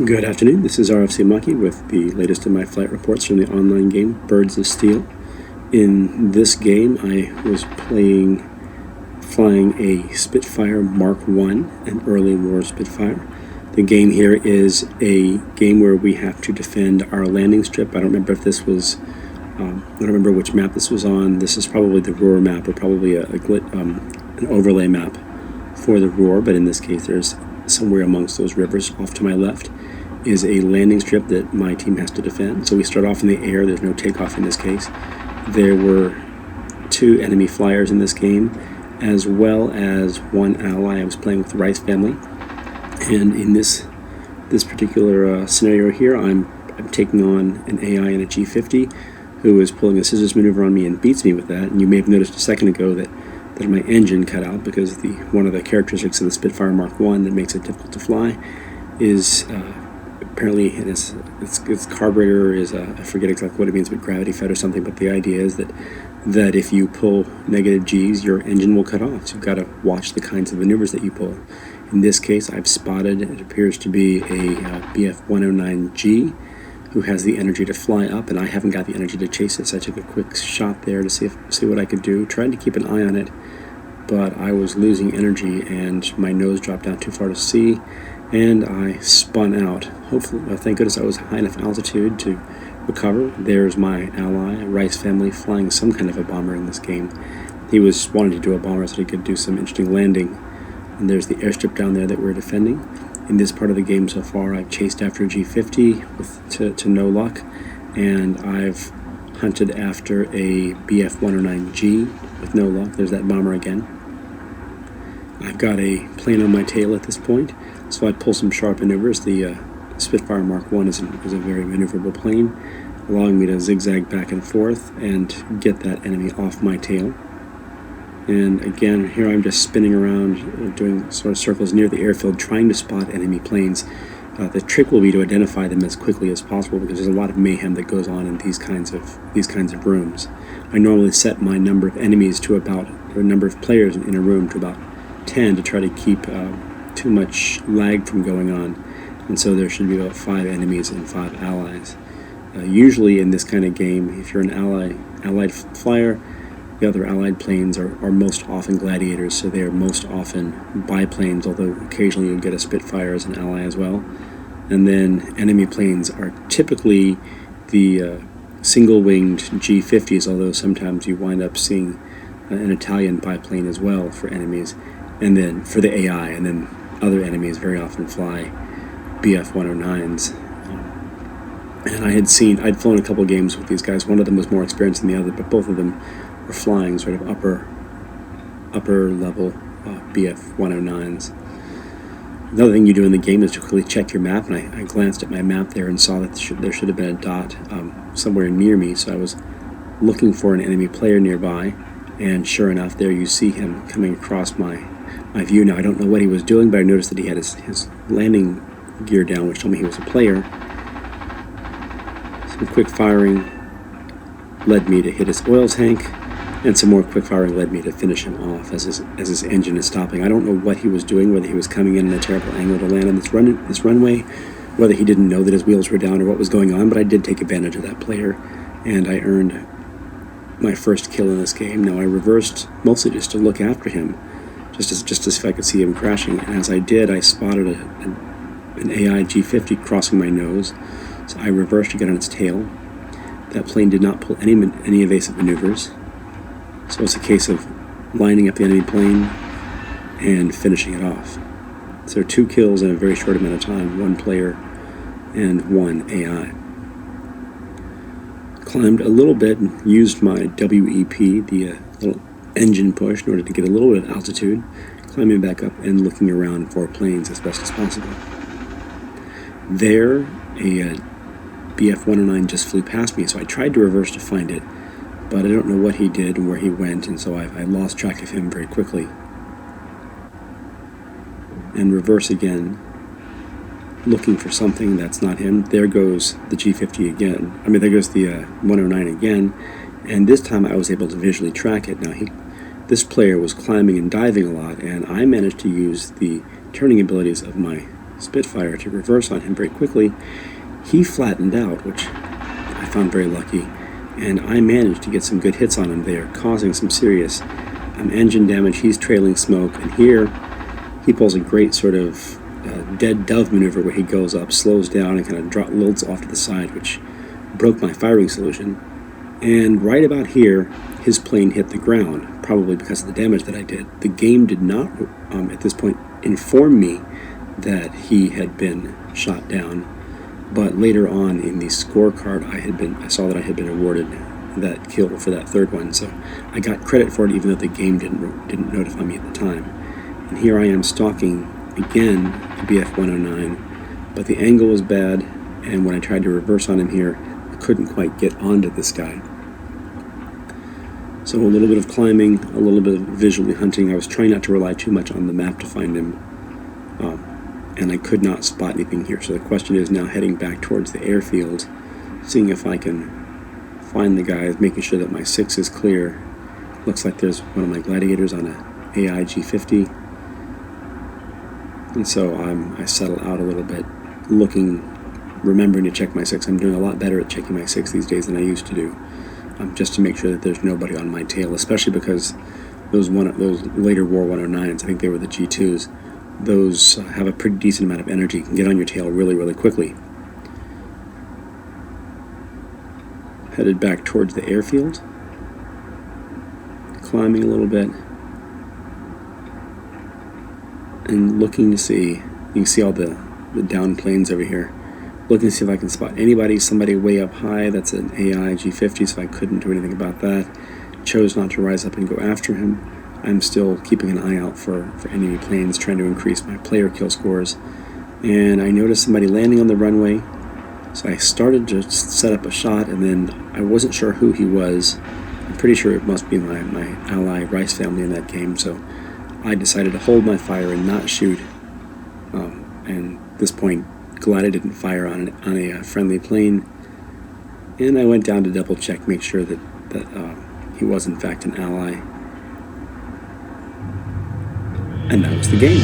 Good afternoon, this is RFC Monkey with the latest in my flight reports from the online game Birds of Steel. In this game I was flying a Spitfire Mark I, an early war Spitfire. The game here is a game where we have to defend our landing strip. I don't remember if this was, I don't remember which map this was on. This is probably the Ruhr map, or probably an overlay map for the Ruhr, but in this case there's somewhere amongst those rivers off to my left is a landing strip that my team has to defend. So we start off in the air. There's no takeoff in this case. There were 2 enemy flyers in this game, as well as 1 ally. I was playing with the Rice family, and in this particular scenario here, I'm taking on an AI in a G50 who is pulling a scissors maneuver on me and beats me with that. And you may have noticed a second ago that my engine cut out because one of the characteristics of the Spitfire Mark I that makes it difficult to fly is apparently its carburetor is I forget exactly what it means, but gravity fed or something. But the idea is that if you pull negative G's, your engine will cut off. So you've got to watch the kinds of maneuvers that you pull. In this case, I've spotted it appears to be a BF-109G who has the energy to fly up, and I haven't got the energy to chase it. So I took a quick shot there to see what I could do. Tried to keep an eye on it, but I was losing energy and my nose dropped down too far to see, and I spun out. Hopefully, thank goodness I was high enough altitude to recover. There's my ally, a Rice family, flying some kind of a bomber in this game. He was wanting to do a bomber so he could do some interesting landing. And there's the airstrip down there that we're defending. In this part of the game so far, I've chased after a G50 to no luck, and I've hunted after a BF-109G with no luck. There's that bomber again. I've got a plane on my tail at this point, so I pull some sharp maneuvers. The Spitfire Mark I is a very maneuverable plane, allowing me to zigzag back and forth and get that enemy off my tail. And again, here I'm just spinning around, doing sort of circles near the airfield, trying to spot enemy planes. The trick will be to identify them as quickly as possible, because there's a lot of mayhem that goes on in these kinds of rooms. I normally set my number of enemies to about, or number of players in a room to about 10 to try to keep too much lag from going on. And so there should be about 5 enemies and 5 allies. Usually in this kind of game, if you're an allied flyer, the other allied planes are most often gladiators, so they are most often biplanes, although occasionally you'll get a Spitfire as an ally as well. And then enemy planes are typically the single-winged G50s, although sometimes you wind up seeing an Italian biplane as well for enemies, and then for the AI, and then other enemies very often fly BF-109s. And I'd flown a couple games with these guys. One of them was more experienced than the other, but both of them were flying sort of upper level BF-109s. Another thing you do in the game is to quickly check your map, and I glanced at my map there and saw that there should have been a dot somewhere near me, so I was looking for an enemy player nearby, and sure enough, there you see him coming across my view. Now, I don't know what he was doing, but I noticed that he had his landing gear down, which told me he was a player. Some quick firing led me to hit his oil tank, and some more quick firing led me to finish him off as his engine is stopping. I don't know what he was doing, whether he was coming in a terrible angle to land on this runway, whether he didn't know that his wheels were down or what was going on, but I did take advantage of that player, and I earned my first kill in this game. Now, I reversed mostly just to look after him, just to see if I could see him crashing, and as I did, I spotted an AI G50 crossing my nose, so I reversed to get on its tail. That plane did not pull any evasive maneuvers, so it's a case of lining up the enemy plane and finishing it off. So 2 kills in a very short amount of time, 1 player and 1 AI. Climbed a little bit and used my WEP, the little engine push, in order to get a little bit of altitude, climbing back up and looking around for planes as best as possible. There, a BF-109 just flew past me, so I tried to reverse to find it, but I don't know what he did and where he went, and so I lost track of him very quickly. And reverse again, looking for something that's not him. There goes the G50 again. There goes the 109 again, and this time I was able to visually track it. Now, This player was climbing and diving a lot, and I managed to use the turning abilities of my Spitfire to reverse on him very quickly. He flattened out, which I found very lucky, and I managed to get some good hits on him there, causing some serious engine damage. He's trailing smoke, and here he pulls a great sort of dead dove maneuver where he goes up, slows down, and kind of lilts off to the side, which broke my firing solution. And right about here, his plane hit the ground, probably because of the damage that I did. The game did not, at this point, inform me that he had been shot down, but later on in the scorecard, I saw that I had been awarded that kill for that third one, so I got credit for it, even though the game didn't notify me at the time. And here I am stalking again the BF-109, but the angle was bad, and when I tried to reverse on him here, I couldn't quite get onto this guy. So a little bit of climbing, a little bit of visually hunting. I was trying not to rely too much on the map to find him, and I could not spot anything here. So the question is now heading back towards the airfield, seeing if I can find the guys, making sure that my 6 is clear. Looks like there's one of my gladiators on a AI G50. And so I settle out a little bit, remembering to check my 6. I'm doing a lot better at checking my 6 these days than I used to do, just to make sure that there's nobody on my tail, especially because those later War 109s, I think they were the G2s, those have a pretty decent amount of energy, can get on your tail really, really quickly. Headed back towards the airfield, climbing a little bit, and looking to see, you can see all the down planes over here, looking to see if I can spot somebody way up high. That's an AI G50, so I couldn't do anything about that. Chose not to rise up and go after him. I'm still keeping an eye out for enemy planes, trying to increase my player kill scores. And I noticed somebody landing on the runway, so I started to set up a shot, and then I wasn't sure who he was. I'm pretty sure it must be my ally Rice family in that game, so I decided to hold my fire and not shoot. And at this point, glad I didn't fire on a friendly plane. And I went down to double check, make sure that he was in fact an ally. And that was the game.